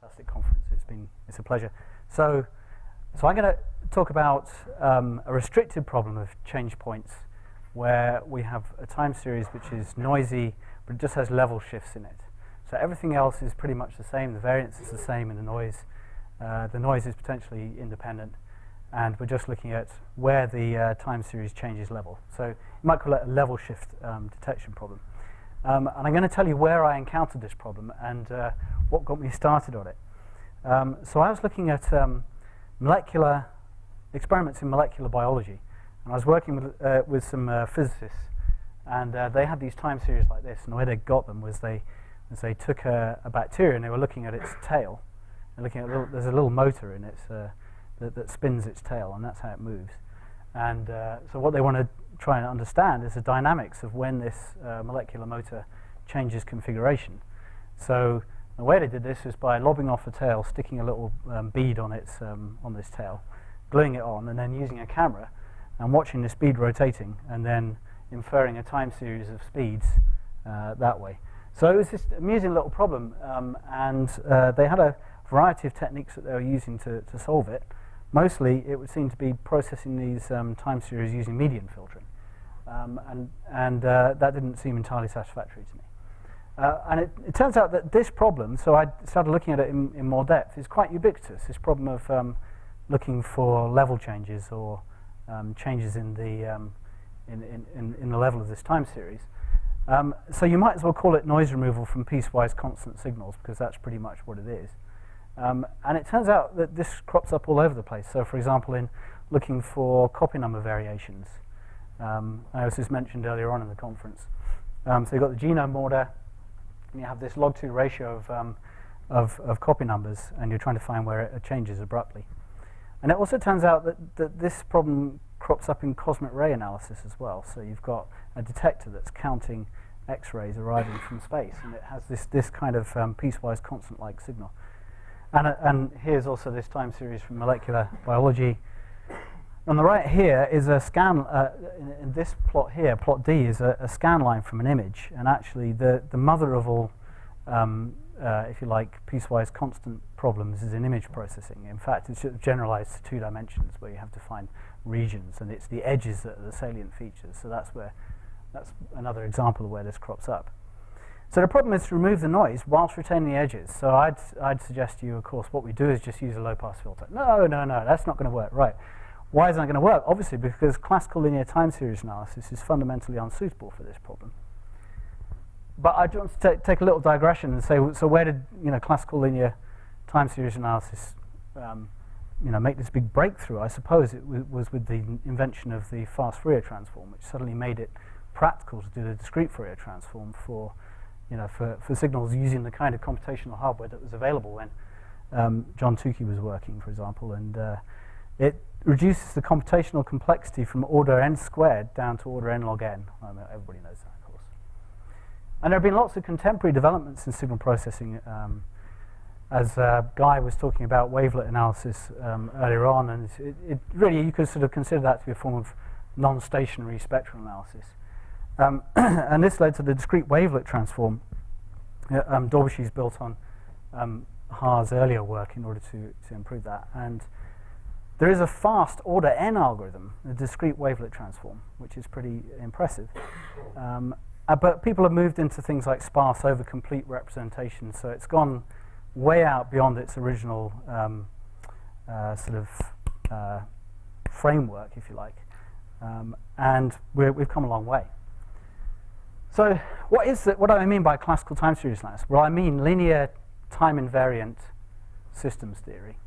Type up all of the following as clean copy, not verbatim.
Fantastic conference. It's a pleasure. So I'm going to talk about a restricted problem of change points where we have a time series which is noisy, but it just has level shifts in it. So everything else is pretty much the same. The variance is the same in the noise. The noise is potentially independent, and we're just looking at where the time series changes level. So you might call it a level shift detection problem. And I'm going to tell you where I encountered this problem and what got me started on it. So I was looking at molecular experiments in molecular biology, and I was working with some physicists, and they had these time series like this. And the way they got them was they took a bacteria and they were looking at its tail, and looking at there's a little motor in it that spins its tail, and that's how it moves. And so what they want to try and understand is the dynamics of when this molecular motor changes configuration. So the way they did this is by lobbing off the tail, sticking a little bead on its on this tail, gluing it on, and then using a camera and watching this bead rotating, and then inferring a time series of speeds that way. So it was this amusing little problem, and they had a variety of techniques that they were using to solve it. Mostly, it would seem to be processing these time series using median filtering, and that didn't seem entirely satisfactory to me. And it turns out that this problem, so I started looking at it in more depth, is quite ubiquitous. This problem of looking for level changes or changes in the level of this time series. So you might as well call it noise removal from piecewise constant signals, because that's pretty much what it is. And it turns out that this crops up all over the place. So for example, in looking for copy number variations, as was mentioned earlier on in the conference. So you've got the genome order, and you have this log2 ratio of copy numbers, and you're trying to find where it changes abruptly. And it also turns out that this problem crops up in cosmic ray analysis as well. So you've got a detector that's counting X-rays arriving from space, and it has this kind of piecewise constant-like signal. And here's also this time series from molecular biology. On the right here is a scan, in this plot here, plot D, is a scan line from an image. And actually the mother of all, if you like, piecewise constant problems is in image processing. In fact, it's generalized to 2 dimensions, where you have to find regions, and it's the edges that are the salient features. So that's another example of where this crops up. So the problem is to remove the noise whilst retaining the edges. So I'd suggest to you, of course, what we do is just use a low-pass filter. No, that's not going to work. Right. Why isn't it going to work? Obviously, because classical linear time series analysis is fundamentally unsuitable for this problem. But I want to take a little digression and say, so where did classical linear time series analysis make this big breakthrough? I suppose it was with the invention of the fast Fourier transform, which suddenly made it practical to do the discrete Fourier transform for signals using the kind of computational hardware that was available when John Tukey was working, for example, and it reduces the computational complexity from order n squared down to order n log n. I mean, everybody knows that, of course. And there have been lots of contemporary developments in signal processing, as Guy was talking about wavelet analysis earlier on, and it really, you could sort of consider that to be a form of non-stationary spectral analysis. And this led to the discrete wavelet transform. Daubechy's built on Haar's earlier work in order to improve that. And there is a fast order n algorithm, the discrete wavelet transform, which is pretty impressive. But people have moved into things like sparse over complete representation, so it's gone way out beyond its original framework, if you like. And we've come a long way. So what do I mean by classical time series analysis? Well, I mean linear time invariant systems theory.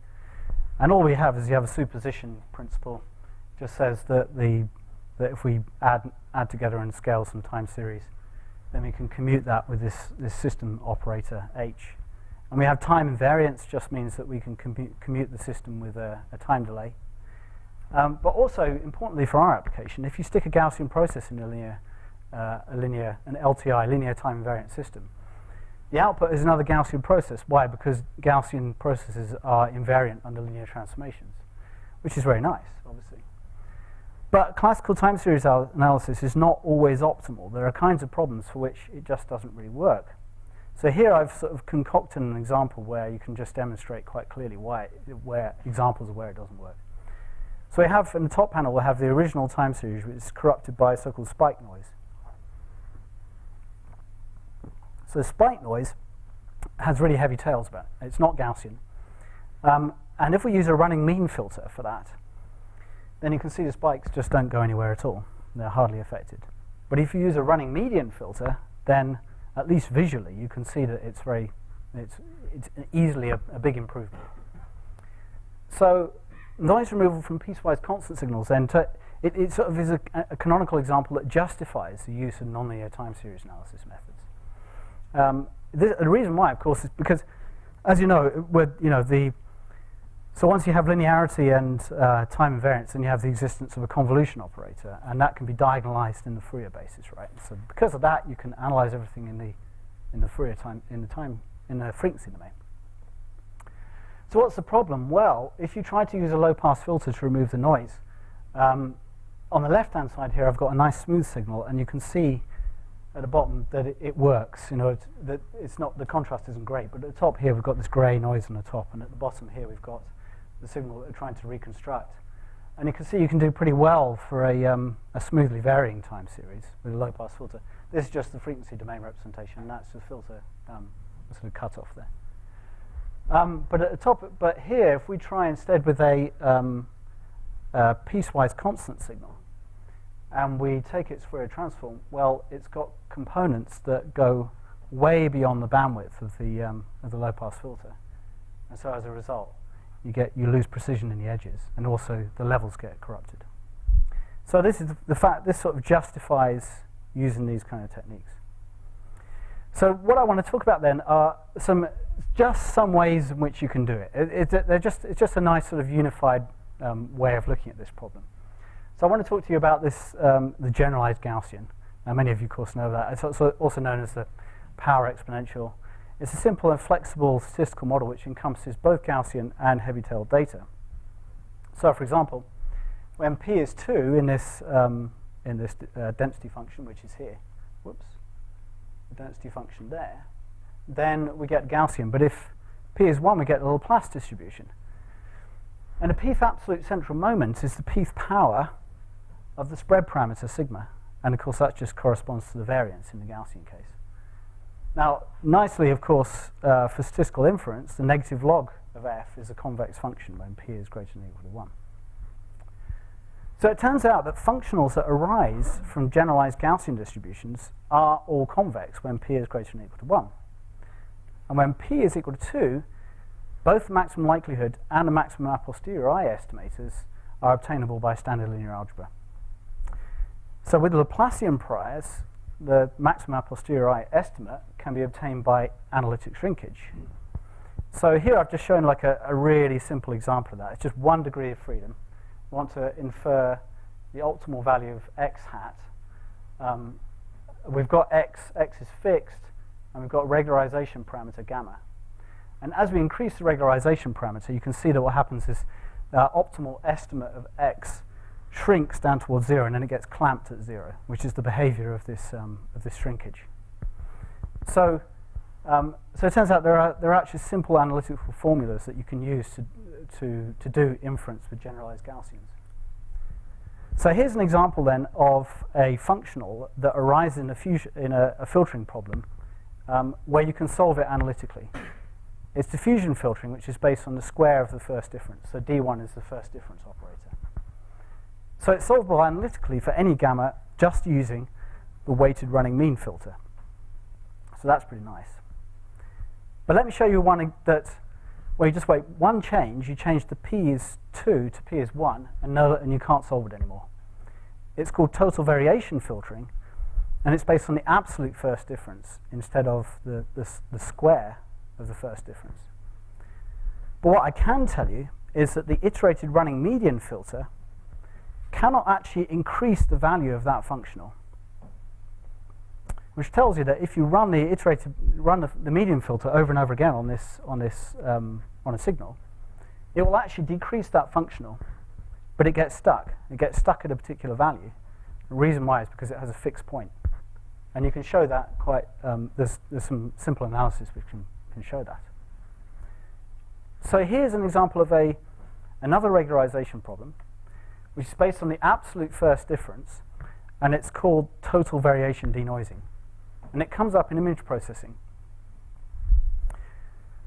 And all we have is you have a superposition principle. Just says that if we add together and scale some time series, then we can commute that with this system operator H. And we have time invariance, just means that we can commute the system with a time delay. But also, importantly for our application, if you stick a Gaussian process in an LTI, linear time invariant system, the output is another Gaussian process. Why? Because Gaussian processes are invariant under linear transformations, which is very nice, obviously. But classical time series analysis is not always optimal. There are kinds of problems for which it just doesn't really work. So here I've sort of concocted an example where you can just demonstrate quite clearly where examples of where it doesn't work. So we have, in the top panel, we'll have the original time series, which is corrupted by so-called spike noise. So spike noise has really heavy tails about it. It's not Gaussian. And if we use a running mean filter for that, then you can see the spikes just don't go anywhere at all. They're hardly affected. But if you use a running median filter, then at least visually you can see that it's easily a big improvement. So noise removal from piecewise constant signals, then it sort of is a canonical example that justifies the use of nonlinear time series analysis methods. The reason why, of course, is because, as you know, so once you have linearity and time invariance, then you have the existence of a convolution operator, and that can be diagonalized in the Fourier basis, right? So because of that, you can analyze everything in the Fourier in the frequency domain. So what's the problem? Well, if you try to use a low-pass filter to remove the noise, on the left-hand side here, I've got a nice smooth signal, and you can see at the bottom that it works. You know, that it's not, the contrast isn't great, but at the top here we've got this grey noise on the top, and at the bottom here we've got the signal that we're trying to reconstruct. And you can see you can do pretty well for a smoothly varying time series with a low-pass filter. This is just the frequency domain representation, and that's the filter sort of cut off there. But at the top, but here, if we try instead with a piecewise constant signal, and we take its Fourier transform, well, it's got components that go way beyond the bandwidth of the low-pass filter, and so as a result, you lose precision in the edges, and also the levels get corrupted. So this is the fact. This sort of justifies using these kind of techniques. So what I want to talk about then are some ways in which you can do it. It's just a nice sort of unified way of looking at this problem. So I want to talk to you about this, the generalized Gaussian. Now many of you, of course, know that. It's also known as the power exponential. It's a simple and flexible statistical model which encompasses both Gaussian and heavy-tailed data. So, for example, when p is 2 in this density function, which is here, whoops, the density function there, then we get Gaussian. But if p is 1, we get the Laplace distribution. And the pth absolute central moment is the pth power of the spread parameter sigma. And of course, that just corresponds to the variance in the Gaussian case. Now, nicely, of course, for statistical inference, the negative log of f is a convex function when p is greater than or equal to 1. So it turns out that functionals that arise from generalized Gaussian distributions are all convex when p is greater than or equal to 1. And when p is equal to 2, both the maximum likelihood and the maximum a posteriori estimators are obtainable by standard linear algebra. So with the Laplacian priors, the maximum a posteriori estimate can be obtained by analytic shrinkage. So here I've just shown like a really simple example of that. It's just one degree of freedom. We want to infer the optimal value of x hat. We've got x is fixed, and we've got regularization parameter gamma. And as we increase the regularization parameter, you can see that what happens is the optimal estimate of x shrinks down towards 0, and then it gets clamped at 0, which is the behavior of this shrinkage. So it turns out there are actually simple analytical formulas that you can use to do inference with generalized Gaussians. So here's an example then of a functional that arises in a filtering problem where you can solve it analytically. It's diffusion filtering, which is based on the square of the first difference. So D1 is the first difference operator. So it's solvable analytically for any gamma just using the weighted running mean filter. So that's pretty nice. But let me show you one where you just wait one change. You change the p is 2 to p is 1, and you can't solve it anymore. It's called total variation filtering, and it's based on the absolute first difference instead of the square of the first difference. But what I can tell you is that the iterated running median filter cannot actually increase the value of that functional, which tells you that if you run the median filter over and over again on a signal, it will actually decrease that functional, but it gets stuck. It gets stuck at a particular value. The reason why is because it has a fixed point. And you can show that quite, there's some simple analysis which can show that. So here's an example of another regularization problem, which is based on the absolute first difference, and it's called total variation denoising. And it comes up in image processing.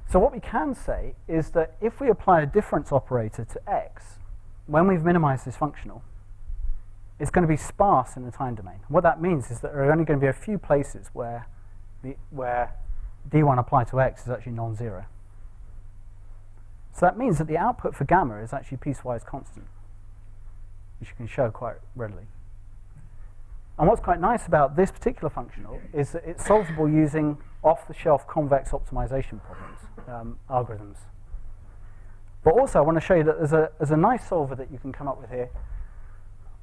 So what we can say is that if we apply a difference operator to x, when we've minimized this functional, it's going to be sparse in the time domain. What that means is that there are only going to be a few places where d1 applied to x is actually non-zero. So that means that the output for gamma is actually piecewise constant, which you can show quite readily. And what's quite nice about this particular functional is that it's solvable using off-the-shelf convex optimization problems, algorithms. But also I want to show you that there's a nice solver that you can come up with here,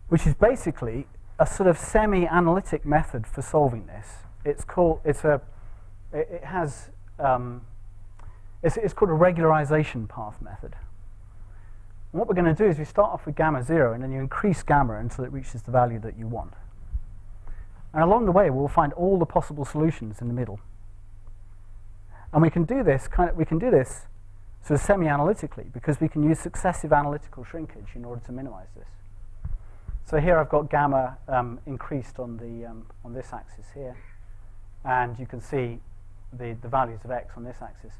which is basically a sort of semi-analytic method for solving this. It's called a regularization path method. And what we're going to do is we start off with gamma 0, and then you increase gamma until it reaches the value that you want. And along the way, we'll find all the possible solutions in the middle. And we can do this sort of semi-analytically because we can use successive analytical shrinkage in order to minimize this. So here I've got gamma increased on this axis here, and you can see the values of x on this axis.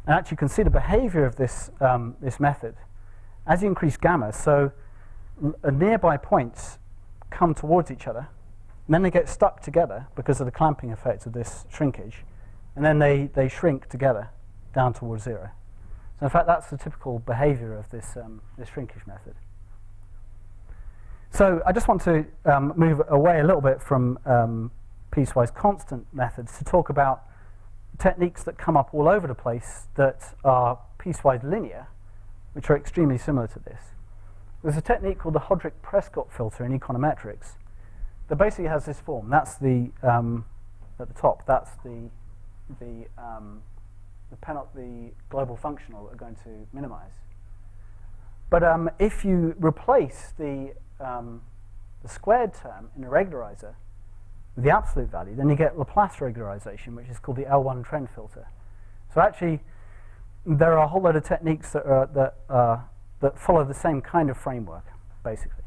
And actually you can see the behavior of this method. As you increase gamma, so nearby points come towards each other, and then they get stuck together because of the clamping effect of this shrinkage, and then they shrink together down towards 0. So in fact, that's the typical behavior of this shrinkage method. So I just want to move away a little bit from piecewise constant methods to talk about techniques that come up all over the place that are piecewise linear, which are extremely similar to this. There's a technique called the Hodrick-Prescott filter in econometrics that basically has this form. That's the at the top. That's the global functional that we're going to minimize. But if you replace the squared term in a regularizer with the absolute value, then you get Laplace regularization, which is called the L1 trend filter. So actually, there are a whole load of techniques that follow the same kind of framework, basically.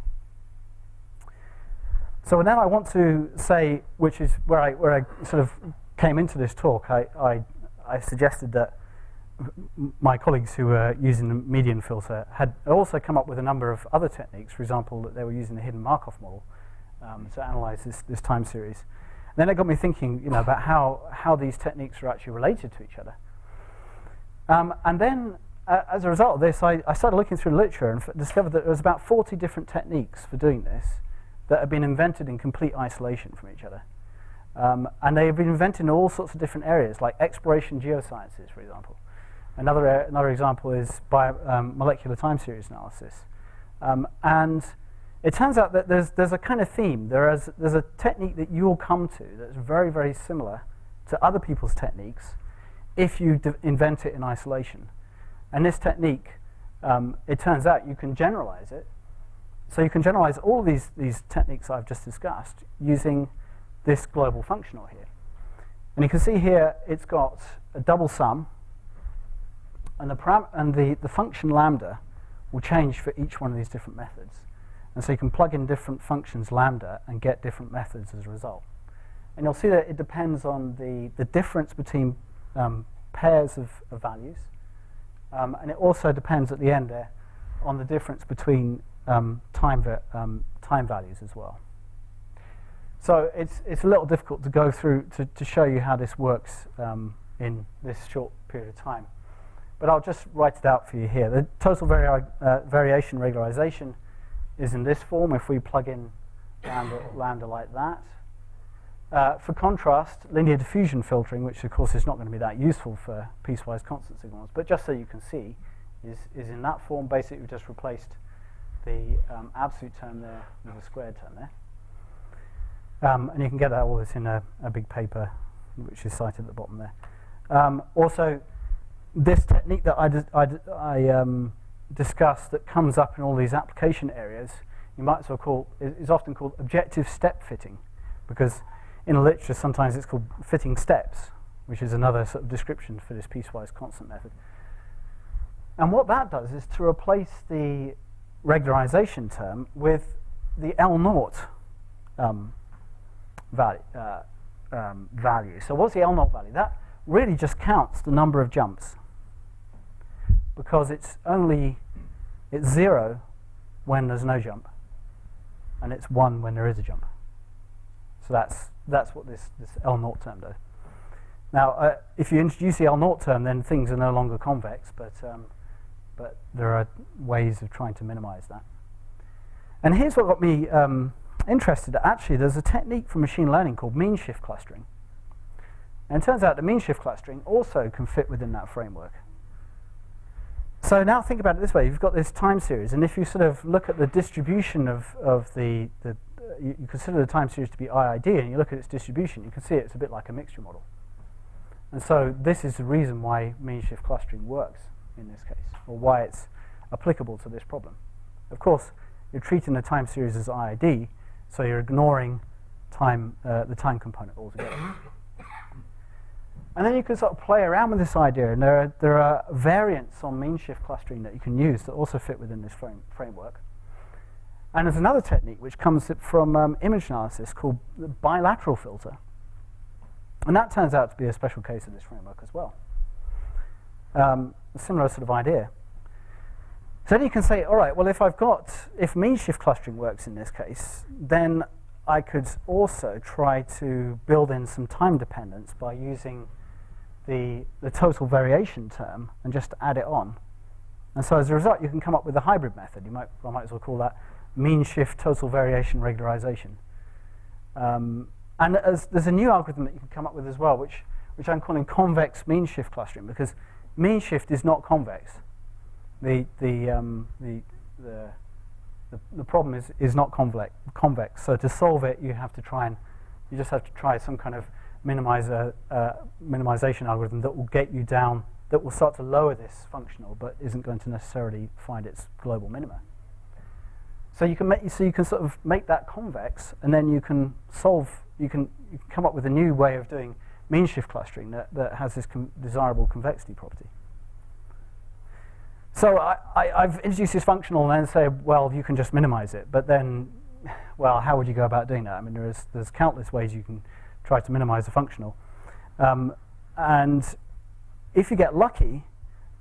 So now I want to say, which is where I sort of came into this talk, I suggested that my colleagues who were using the median filter had also come up with a number of other techniques. For example, that they were using the hidden Markov model to analyze this time series. And then it got me thinking, about how these techniques are actually related to each other. And then, as a result of this, I started looking through the literature and discovered that there was about 40 different techniques for doing this that have been invented in complete isolation from each other. And they have been invented in all sorts of different areas, like exploration geosciences, for example. Another example is molecular time series analysis. And it turns out that there's a kind of theme. There's a technique that you'll come to that's very, very similar to other people's techniques if you invent it in isolation. And this technique, it turns out you can generalize it. So you can generalize all these techniques I've just discussed using this global functional here. And you can see here it's got a double sum, and the function lambda will change for each one of these different methods. And so you can plug in different functions lambda and get different methods as a result. And you'll see that it depends on the difference between pairs of values. And it also depends at the end there on the difference between time values as well. So it's a little difficult to go through to show you how this works in this short period of time. But I'll just write it out for you here. The total variation regularization is in this form if we plug in lambda like that. For contrast, linear diffusion filtering, which of course is not going to be that useful for piecewise constant signals, but just so you can see, is in that form. Basically, we've just replaced the absolute term there with the squared term there. And you can get all this in a big paper, which is cited at the bottom there. Also, this technique that I discussed that comes up in all these application areas, you might as well is often called objective step fitting, because in the literature, sometimes it's called fitting steps, which is another sort of description for this piecewise constant method. And what that does is to replace the regularization term with the L0 value. So what's the L0 value? That really just counts the number of jumps, because it's 0 when there's no jump, and it's 1 when there is a jump. So that's what this L0 term does. Now, if you introduce the L0 term, then things are no longer convex, but there are ways of trying to minimize that. And here's what got me interested. Actually, there's a technique for machine learning called mean shift clustering. And it turns out that mean shift clustering also can fit within that framework. So now think about it this way. You've got this time series, and if you sort of look at the distribution of you consider the time series to be IID, and you look at its distribution, you can see it's a bit like a mixture model. And so this is the reason why mean shift clustering works in this case, or why it's applicable to this problem. Of course, you're treating the time series as IID, so you're ignoring the time component altogether. And then you can sort of play around with this idea, and there are variants on mean shift clustering that you can use that also fit within this framework. And there's another technique which comes from image analysis called the bilateral filter. And that turns out to be a special case of this framework as well. A similar sort of idea. So then you can say, all right, well, if mean shift clustering works in this case, then I could also try to build in some time dependence by using the total variation term and just add it on. And so as a result, you can come up with a hybrid method. I might as well call that mean shift total variation regularization. And there's a new algorithm that you can come up with as well, which I'm calling convex mean shift clustering, because mean shift is not convex. The problem is not convex. So to solve it, you just have to try some kind of minimization algorithm that will get you down, that will start to lower this functional, but isn't going to necessarily find its global minima. So you can sort of make that convex, and then you can come up with a new way of doing mean shift clustering that has this desirable convexity property. So I've introduced this functional and then say, well, you can just minimize it. But then, well, how would you go about doing that? I mean, there's countless ways you can try to minimize a functional. And if you get lucky,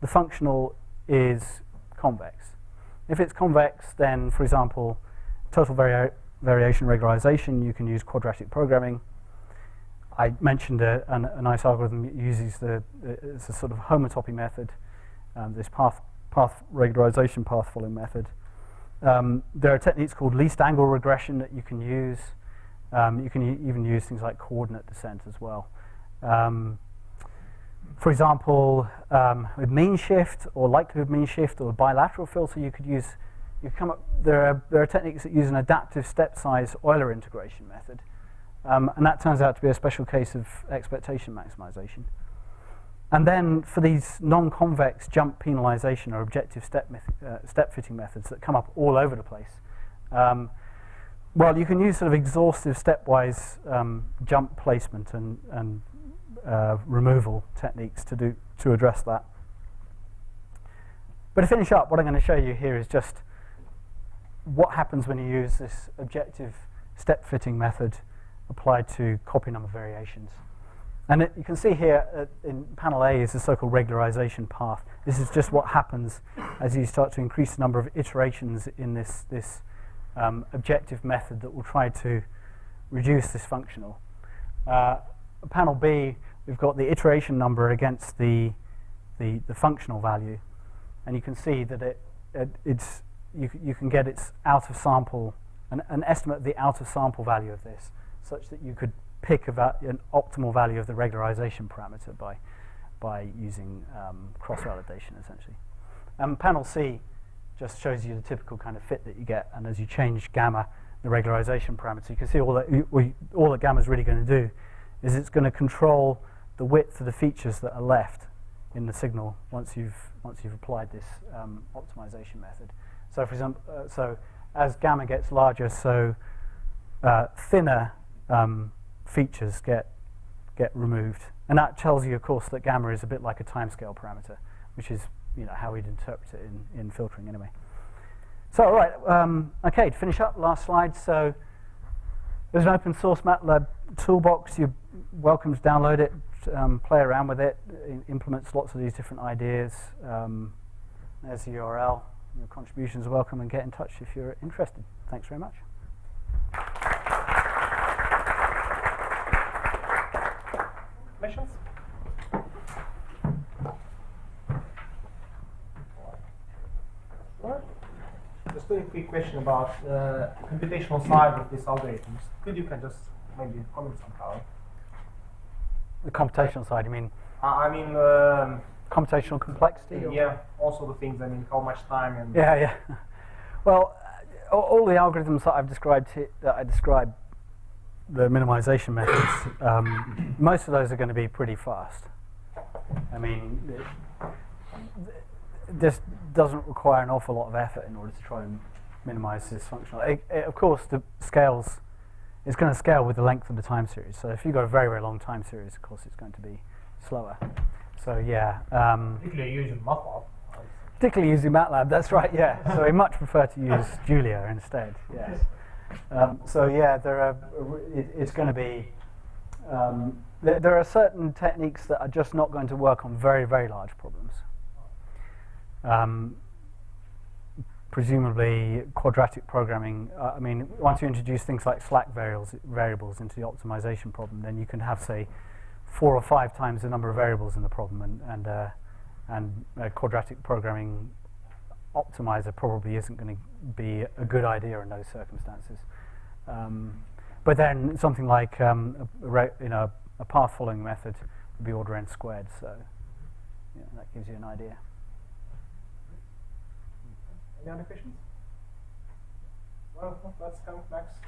the functional is convex. If it's convex, then, for example, total variation regularization, you can use quadratic programming. I mentioned a nice algorithm that uses it's a sort of homotopy method, this path regularization path following method. There are techniques called least angle regression that you can use. You can even use things like coordinate descent as well. For example, with mean shift or likelihood mean shift or bilateral filter, there are techniques that use an adaptive step size Euler integration method. And that turns out to be a special case of expectation maximization. And then for these non-convex jump penalization or objective step fitting methods that come up all over the place, well, you can use sort of exhaustive stepwise jump placement and removal techniques to address that. But to finish up, what I'm going to show you here is just what happens when you use this objective step fitting method applied to copy number variations. And you can see here in panel A is the so-called regularization path. This is just what happens as you start to increase the number of iterations in this objective method that will try to reduce this functional. Panel B, we've got the iteration number against the functional value, and you can see that you can get its out of sample, an estimate of the out of sample value of this, such that you could pick an optimal value of the regularization parameter by using cross-validation, essentially. Panel C just shows you the typical kind of fit that you get, and as you change gamma, the regularization parameter, you can see all that gamma is really going to do is it's going to control the width of the features that are left in the signal once you've applied this optimization method. So, for example, as gamma gets larger, so thinner features get removed, and that tells you, of course, that gamma is a bit like a timescale parameter, which is how we'd interpret it in filtering anyway. So, all right, okay, to finish up, last slide. So, there's an open source MATLAB toolbox. You're welcome to download it, play around with it. It implements lots of these different ideas. There's the URL. Your contributions are welcome, and get in touch if you're interested. Thanks very much. Questions? Just a quick question about the computational side of these algorithms. Could you just maybe comment somehow? The computational side, you mean? I mean, computational complexity? Yeah, also the things, I mean, how much time and... Yeah. Well, all the algorithms that I've described here, the minimization methods, most of those are going to be pretty fast. I mean, this doesn't require an awful lot of effort in order to try and minimize this functional. Of course, it's going to scale with the length of the time series. So if you've got a very, very long time series, of course, it's going to be slower. So yeah. Particularly using MATLAB. Particularly using MATLAB, that's right, yeah. So we much prefer to use Julia instead, yes. So yeah, it's going to be, there are certain techniques that are just not going to work on very, very large problems. Presumably quadratic programming, I mean, once you introduce things like slack variables into the optimization problem, then you can have, say, 4 or 5 times the number of variables in the problem, and a quadratic programming optimizer probably isn't going to be a good idea in those circumstances. But then something like a path following method would be order n squared, so yeah, that gives you an idea. Any other questions? Well, let's come next.